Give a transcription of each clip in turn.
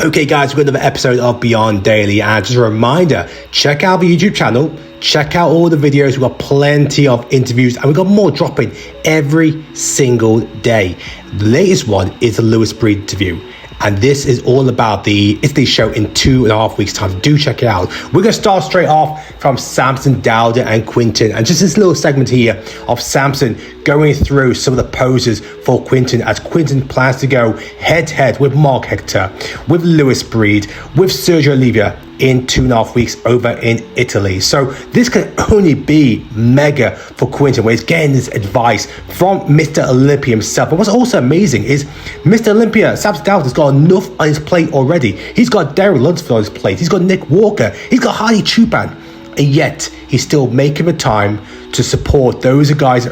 Okay guys, we've got another episode of Beyond Daily, and just a reminder, check out the YouTube channel, check out all the videos. We've got plenty of interviews and we've got more dropping every single day. The latest one is the Lewis Breed interview, and this is all about the Italy show in 2.5 weeks time. Do check it out. We're going to start straight off from Samson, Dowda and Quinton, and just this little segment here of Samson going through some of the poses for Quinton as Quinton plans to go head to head with Mark Hector, with Lewis Breed, with Sergio Oliveira in 2.5 weeks over in Italy. So this can only be mega for Quinton, where he's getting this advice from Mr. Olympia himself. And what's also amazing is Mr. Olympia, Samson Dowda, has got enough on his plate already. He's got Gerald on his plate, he's got Nick Walker, he's got Hardy Chupan, and yet he's still making the time to support those guys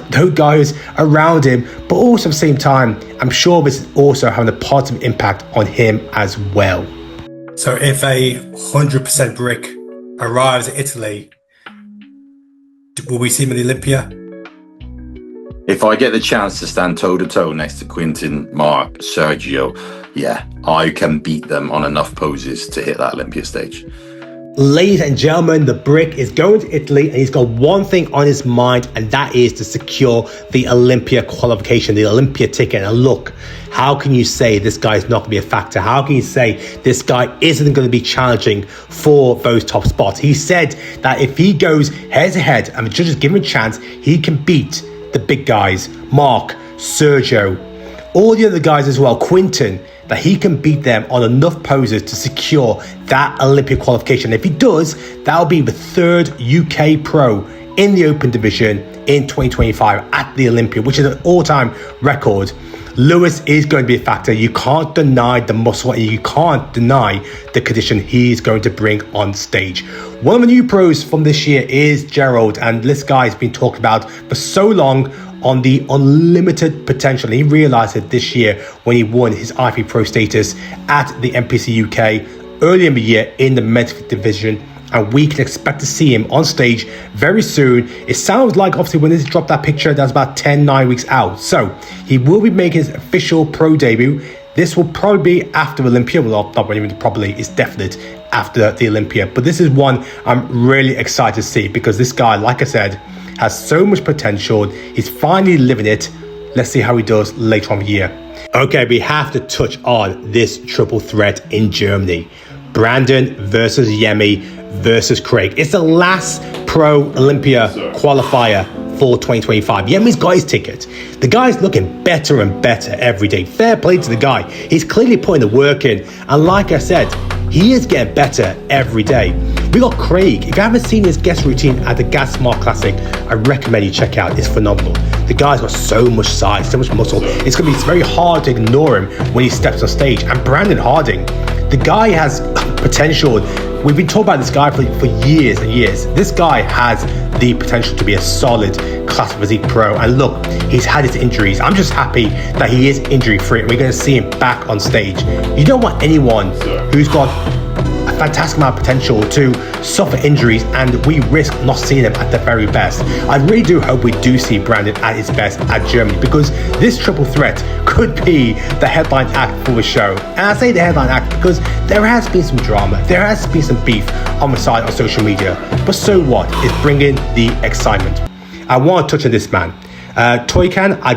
around him. But also at the same time, I'm sure this is also having a positive impact on him as well. So if a 100% brick arrives at Italy, will we see him at the Olympia? If I get the chance to stand toe-to-toe next to Quinton, Mark, Sergio, yeah, I can beat them on enough poses to hit that Olympia stage. Ladies and gentlemen, the brick is going to Italy, and he's got one thing on his mind, and that is to secure the Olympia qualification, the Olympia ticket. And look, how can you say this guy is not going to be a factor? How can you say this guy isn't going to be challenging for those top spots? He said that if he goes head to head and the judges give him a chance, he can beat the big guys, Mark, Sergio, all the other guys as well, Quinton, that he can beat them on enough poses to secure that Olympia qualification. If he does, that'll be the third UK pro in the open division in 2025 at the Olympia, which is an all-time record. Lewis is going to be a factor. You can't deny the muscle, and you can't deny the condition he's going to bring on stage. One of the new pros from this year is Gerald, and this guy's been talked about for so long on the unlimited potential. He realized it this year when he won his IFBB Pro status at the NPC UK early in the year in the men's division, and we can expect to see him on stage very soon. It sounds like, obviously, when this dropped that picture, that's about 9 weeks out. So he will be making his official pro debut. This will probably be after Olympia. Well, not even probably, it's definite after the Olympia. But this is one I'm really excited to see, because this guy, like I said, has so much potential. He's finally living it. Let's see how he does later on in the year. Okay, we have to touch on this triple threat in Germany. Brandon versus Yemi versus Craig. It's the last Pro Olympia qualifier for 2025. Yemi's got his ticket. The guy's looking better and better every day. Fair play to the guy. He's clearly putting the work in. And like I said, he is getting better every day. We got Craig. If you haven't seen his guest routine at the Gas Smart Classic, I recommend you check out. It's phenomenal. The guy's got so much size, so much muscle. It's going to be very hard to ignore him when he steps on stage. And Brandon Harding, the guy has potential. We've been talking about this guy for years and years. This guy has the potential to be a solid class physique pro. And look, he's had his injuries. I'm just happy that he is injury free. We're going to see him back on stage. You don't want anyone who's got a fantastic amount of potential to suffer injuries, and we risk not seeing him at the very best. I really do hope we do see Brandon at his best at Germany, because this triple threat could be the headline act for the show. And I say the headline act because there has been some drama, there has been some beef on the side on social media, but so what? It's bringing the excitement. I want to touch on this man, Toykan. I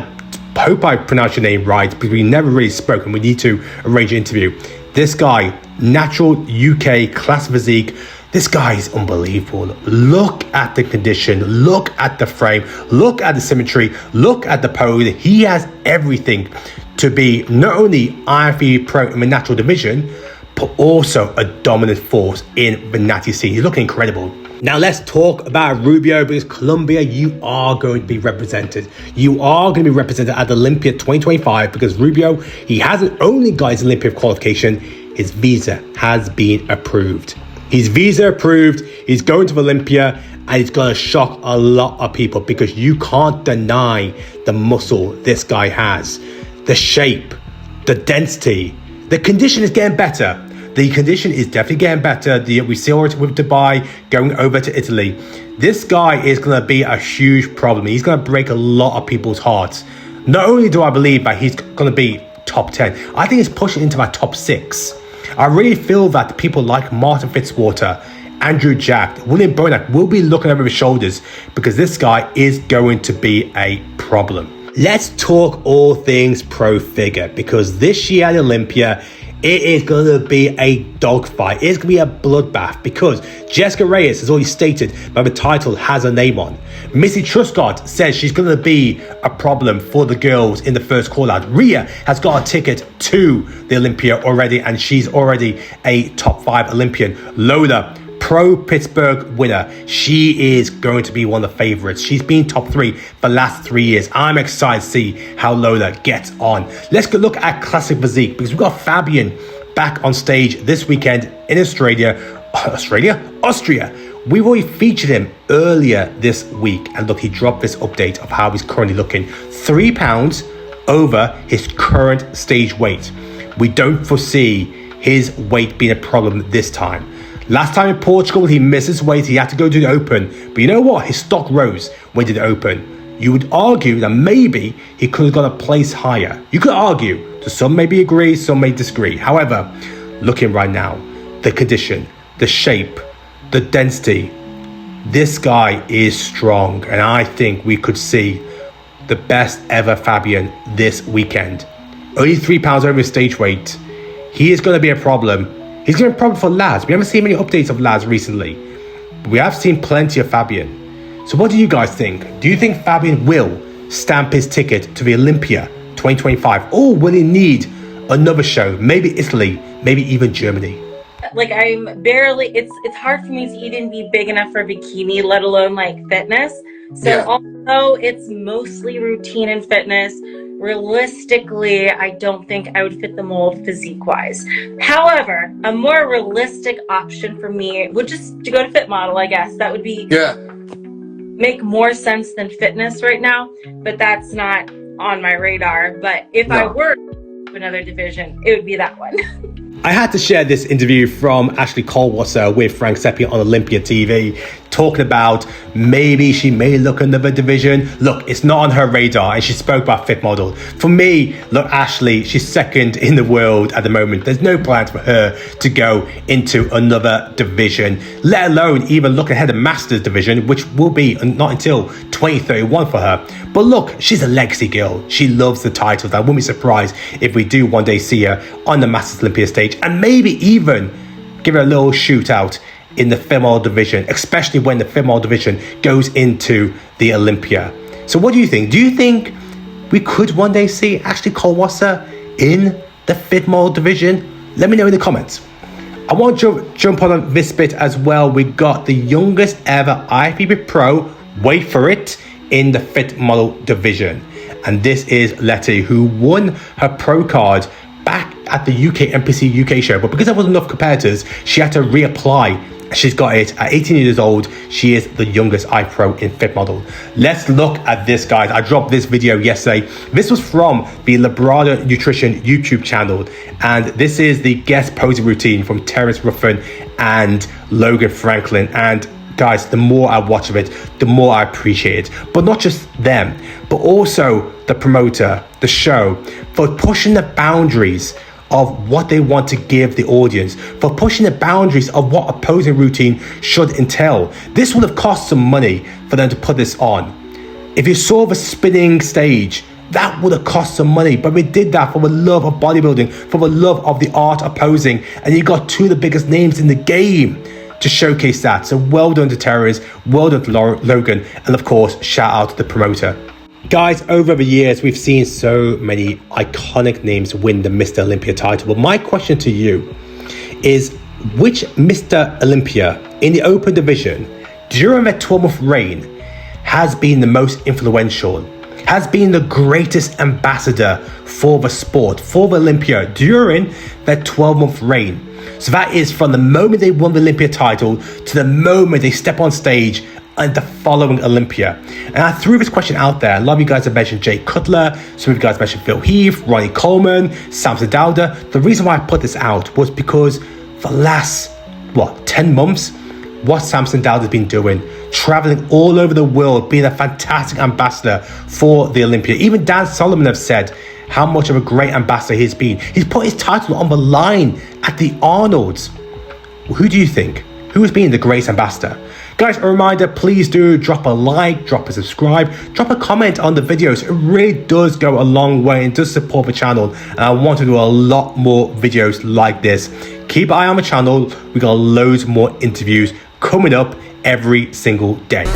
hope I pronounced your name right, because we never really spoke and we need to arrange an interview. This guy, natural UK class physique. This guy is unbelievable. Look at the condition, look at the frame, look at the symmetry, look at the pose. He has everything to be not only IFBB Pro in the natural division, but also a dominant force in the natty scene. He's looking incredible. Now let's talk about Rubio, because Colombia, you are going to be represented. You are going to be represented at Olympia 2025, because Rubio, he hasn't only got his Olympia qualification, his visa has been approved. He's visa approved, he's going to Olympia, and he's going to shock a lot of people, because you can't deny the muscle this guy has. The shape, the density, the condition is getting better. The condition is definitely getting better. We saw it with Dubai going over to Italy. This guy is going to be a huge problem. He's going to break a lot of people's hearts. Not only do I believe that he's going to be top 10, I think he's pushing into my top 6. I really feel that people like Martin Fitzwater, Andrew Jack, William Bonac will be looking over his shoulders because this guy is going to be a problem. Let's talk all things pro figure, because this year at Olympia, it is going to be a dogfight. It's going to be a bloodbath because Jessica Reyes has already stated that the title has a name on. Missy Truscott says she's going to be a problem for the girls in the first call out. Rhea has got a ticket to the Olympia already, and she's already a top 5 Olympian. Lola, pro Pittsburgh winner, she is going to be one of the favorites. She's been top 3 for the last 3 years. I'm excited to see how Lola gets on. Let's go look at classic physique, because we've got Fabian back on stage this weekend in Austria. We've already featured him earlier this week, and look, he dropped this update of how he's currently looking. 3 pounds over his current stage weight. We don't foresee his weight being a problem this time. Last time in Portugal, he missed his weight. He had to go to the Open. But you know what? His stock rose when he did the Open. You would argue that maybe he could have got a place higher. You could argue. So some maybe agree, some may disagree. However, looking right now, the condition, the shape, the density, this guy is strong. And I think we could see the best ever Fabian this weekend. Only 3 pounds over his stage weight. He is going to be a problem. He's going to be a problem for lads. We haven't seen many updates of lads recently, but we have seen plenty of Fabian. So what do you guys think? Do you think Fabian will stamp his ticket to the Olympia 2025, or will he need another show? Maybe Italy, maybe even Germany. Like, I'm barely, it's hard for me to even be big enough for a bikini, let alone like fitness. So although it's mostly routine and fitness, realistically, I don't think I would fit the mold physique-wise. However, a more realistic option for me would just to go to fit model, I guess. That would be make more sense than fitness right now, but that's not on my radar. But if I were to another division, it would be that one. I had to share this interview from Ashley Kaltwasser with Frank Seppi on Olympia TV, talking about maybe she may look another division. Look, it's not on her radar, and she spoke about fit model. For me, look, Ashley, she's second in the world at the moment. There's no plans for her to go into another division, let alone even look ahead of Masters division, which will be not until 2031 for her. But look, she's a legacy girl. She loves the titles. I wouldn't be surprised if we do one day see her on the Masters Olympia stage, and maybe even give her a little shootout in the female division, especially when the female division goes into the Olympia. So what do you think? Do you think we could one day see Ashley Kaltwasser in the female division? Let me know in the comments. I want to jump on this bit as well. We got the youngest ever IFBB Pro, wait for it, in the fit model division. And this is Letty, who won her pro card back at the UK NPC UK show, but because there wasn't enough competitors, she had to reapply. She's got it at 18 years old. She is the youngest iPro in fit model. Let's look at this, guys. I dropped this video yesterday. This was from the Labrada Nutrition YouTube channel, and this is the guest posing routine from Terrence Ruffin and Logan Franklin. And guys, the more I watch of it, the more I appreciate it. But not just them, but also the promoter, the show, for pushing the boundaries of what they want to give the audience, for pushing the boundaries of what a posing routine should entail. This would have cost some money for them to put this on. If you saw the spinning stage, that would have cost some money, but we did that for the love of bodybuilding, for the love of the art of posing, and you got two of the biggest names in the game to showcase that. So well done to Terrence, well done to Logan, and of course, shout out to the promoter. Guys, over the years, we've seen so many iconic names win the Mr. Olympia title. But my question to you is, which Mr. Olympia in the open division during their 12-month reign has been the most influential, has been the greatest ambassador for the sport, for the Olympia during their 12-month reign? So that is from the moment they won the Olympia title to the moment they step on stage and the following Olympia. And I threw this question out there. A lot of you guys have mentioned Jay Cutler. Some of you guys mentioned Phil Heath, Ronnie Coleman, Samson Dowda. The reason why I put this out was because for the last, 10 months, what Samson Dowda has been doing, traveling all over the world, being a fantastic ambassador for the Olympia. Even Dan Solomon have said how much of a great ambassador he's been. He's put his title on the line at the Arnold's. Who do you think? Who has been the greatest ambassador? Guys, a reminder, please do drop a like, drop a subscribe, drop a comment on the videos. It really does go a long way and does support the channel. And I want to do a lot more videos like this. Keep an eye on the channel. We got loads more interviews coming up every single day.